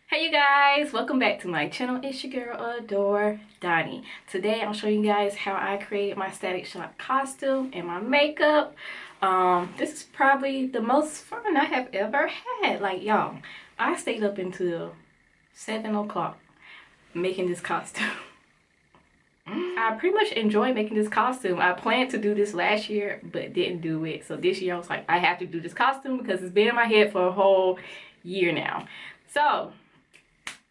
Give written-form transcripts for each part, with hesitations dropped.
Hey you guys, welcome back to my channel. It's your girl AdoreDonnie. Today I'm showing you guys how I created my Static Shock costume and my makeup. This is probably the most fun I have ever had. Like, y'all, I stayed up until 7 o'clock making this costume. I pretty much enjoy making this costume. I planned to do this last year but didn't do it. So this year I was like, I have to do this costume because it's been in my head for a whole year now. So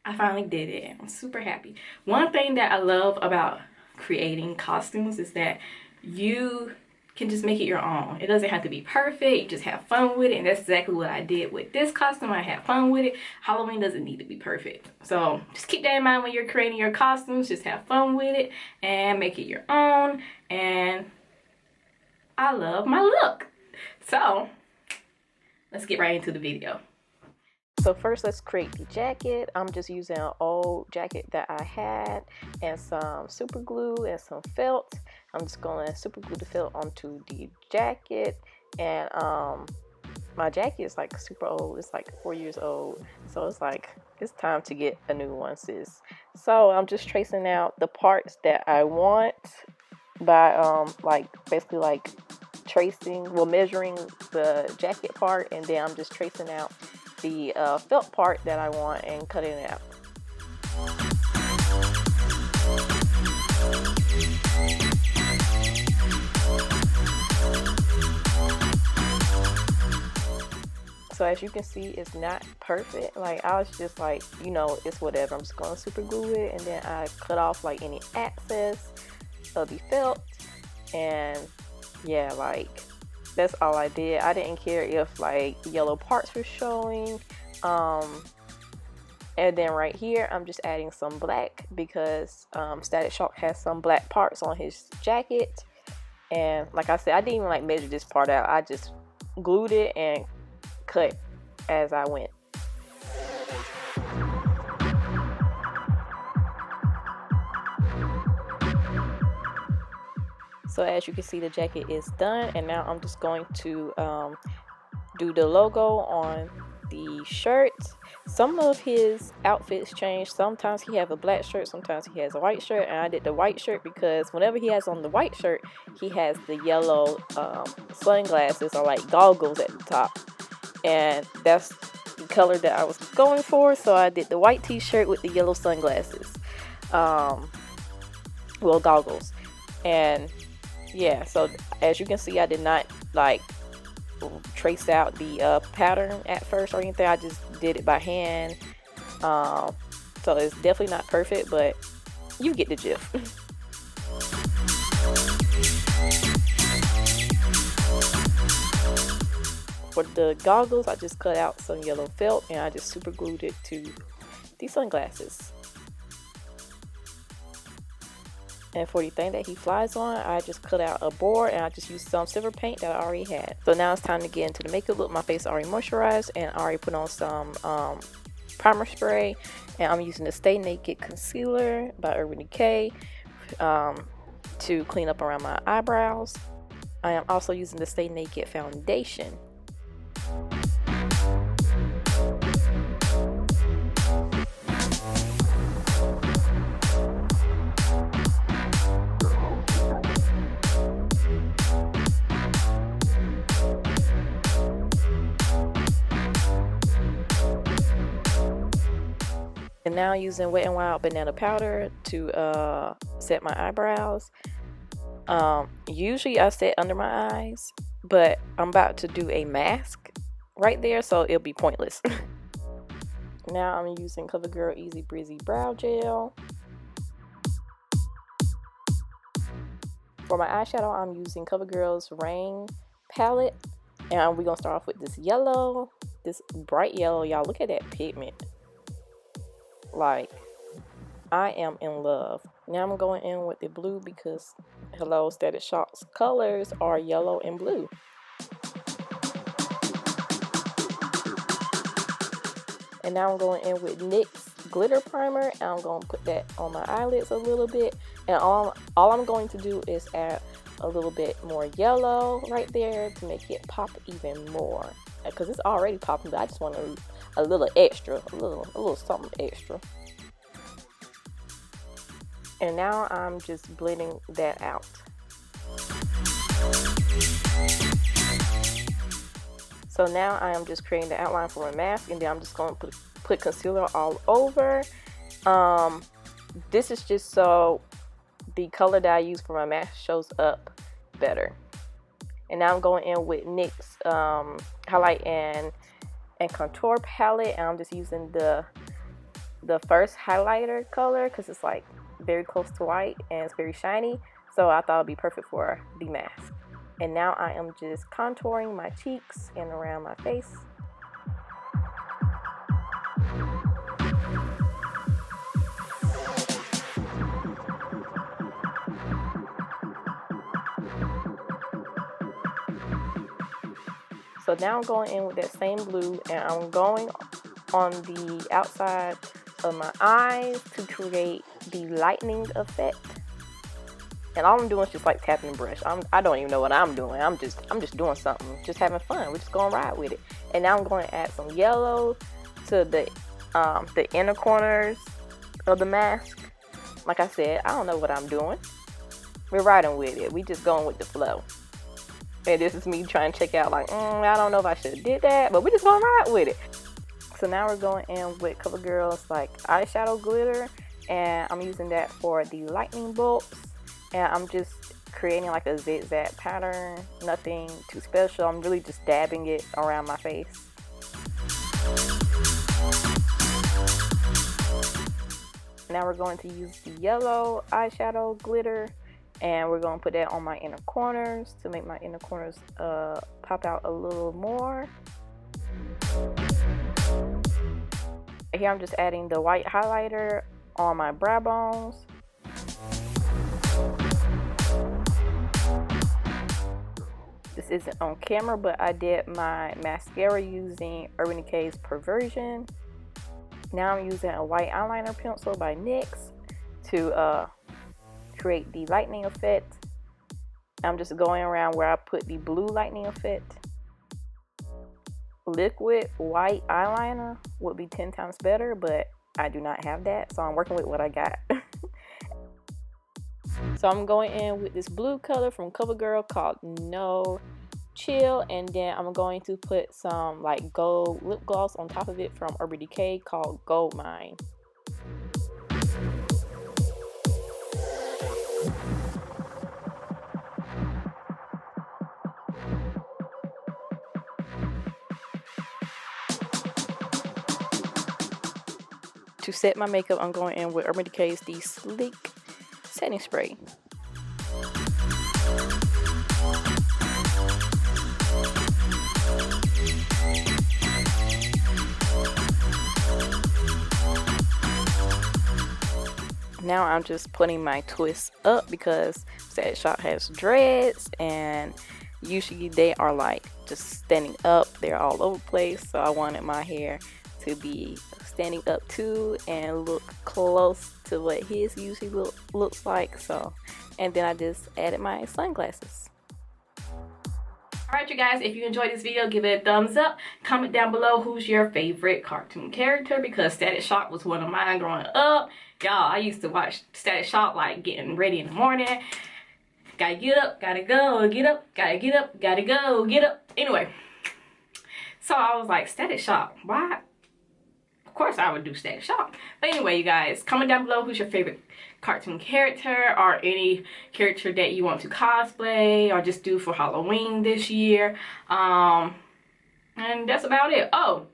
I finally did it. I'm super happy. One thing that I love about creating costumes is that you can just make it your own. It doesn't have to be perfect. You just have fun with it. And that's exactly what I did with this costume. I had fun with it. Halloween doesn't need to be perfect. So just keep that in mind when you're creating your costumes. Just have fun with it and make it your own. And I love my look. So let's get right into the video. So first, let's create the jacket. I'm just using an old jacket that I had and some super glue and some felt. I'm just going to super glue the felt onto the jacket. And my jacket is like super old. It's like 4 years old. So it's like, it's time to get a new one, sis. So I'm just tracing out the parts that I want by basically measuring the jacket part, and then I'm just tracing out the felt part that I want and cutting it out. So as you can see, it's not perfect. Like, I was just like, you know, it's whatever. I'm just going to super glue it, and then I cut off like any excess of the felt, and yeah, like that's all I did. I didn't care if like yellow parts were showing. And then right here, I'm just adding some black because Static Shock has some black parts on his jacket. And like I said, I didn't even like measure this part out. I just glued it and cut as I went. So as you can see, the jacket is done, and now I'm just going to do the logo on the shirt. Some of his outfits change. Sometimes he has a black shirt, sometimes he has a white shirt, and I did the white shirt because whenever he has on the white shirt, he has the yellow sunglasses or like goggles at the top, and that's the color that I was going for. So I did the white t-shirt with the yellow sunglasses, goggles. And yeah, so as you can see, I did not like trace out the pattern at first or anything. I just did it by hand. So it's definitely not perfect, but you get the gist. For the goggles, I just cut out some yellow felt and I just super glued it to the sunglasses. And for the thing that he flies on, I just cut out a board and I just used some silver paint that I already had. So now it's time to get into the makeup look. My face is already moisturized and I already put on some primer spray. And I'm using the Stay Naked Concealer by Urban Decay to clean up around my eyebrows. I am also using the Stay Naked Foundation. And now using Wet n Wild banana powder to set my eyebrows. Usually I set under my eyes, but I'm about to do a mask right there, so it'll be pointless. Now I'm using CoverGirl Easy Breezy Brow Gel. For my eyeshadow, I'm using CoverGirl's Rain palette, and we're gonna start off with this yellow, this bright yellow. Y'all, look at that pigment. Like, I am in love. Now I'm going in with the blue because, hello, Static Shock's colors are yellow and blue. And now I'm going in with NYX glitter primer, and I'm going to put that on my eyelids a little bit. And all I'm going to do is add a little bit more yellow right there to make it pop even more. Because it's already popping, but I just want a little extra, a little something extra. And now I'm just blending that out. So now I am just creating the outline for my mask, and then I'm just going to put concealer all over. This is just so the color that I use for my mask shows up better. And now I'm going in with NYX highlight and contour palette, and I'm just using the first highlighter color because it's like very close to white and it's very shiny, so I thought it'd be perfect for the mask. And now I am just contouring my cheeks and around my face. So now I'm going in with that same blue, and I'm going on the outside of my eyes to create the lightning effect. And all I'm doing is just like tapping the brush. I don't even know what I'm doing. I'm just doing something, just having fun. We're just gonna ride with it. And now I'm going to add some yellow to the inner corners of the mask. Like I said, I don't know what I'm doing. We're riding with it. We just going with the flow. And this is me trying to check out like, I don't know if I should have did that, but we're just gonna ride with it. So now we're going in with CoverGirl's like eyeshadow glitter, and I'm using that for the lightning bolts. And I'm just creating like a zigzag pattern, nothing too special. I'm really just dabbing it around my face. Now we're going to use the yellow eyeshadow glitter, and we're going to put that on my inner corners to make my inner corners pop out a little more. Here I'm just adding the white highlighter on my brow bones. This isn't on camera, but I did my mascara using Urban Decay's Perversion. Now I'm using a white eyeliner pencil by NYX to create the lightning effect. I'm just going around where I put the blue lightning effect. Liquid white eyeliner would be 10 times better, but I do not have that, so I'm working with what I got. So I'm going in with this blue color from CoverGirl called No Chill, and then I'm going to put some like gold lip gloss on top of it from Urban Decay called Gold Mine. To set my makeup, I'm going in with Urban Decay's The Sleek Setting Spray. Now I'm just putting my twists up because Static Shock has dreads, and usually they are like just standing up. They're all over the place, so I wanted my hair to be standing up too and look close to what his usually looks like. So, and then I just added my sunglasses. Alright you guys, if you enjoyed this video, give it a thumbs up. Comment down below who's your favorite cartoon character, because Static Shock was one of mine growing up. Y'all, I used to watch Static Shock like getting ready in the morning. Gotta get up, gotta go, get up, gotta get up, gotta go, get up. Anyway, so I was like, Static Shock, why? Of course I would do Static Shock. But anyway, you guys, comment down below who's your favorite cartoon character or any character that you want to cosplay or just do for Halloween this year. And that's about it. Oh,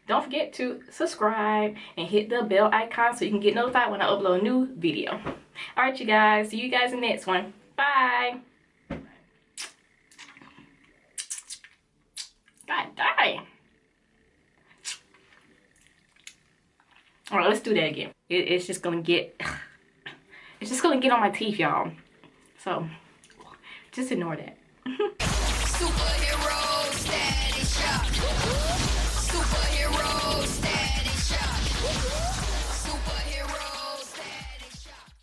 don't forget to subscribe and hit the bell icon so you can get notified when I upload a new video. Alright, you guys. See you guys in the next one. Bye. God dang. Alright, let's do that again. It's just gonna get on my teeth, y'all. So just ignore that. Superhero status shot.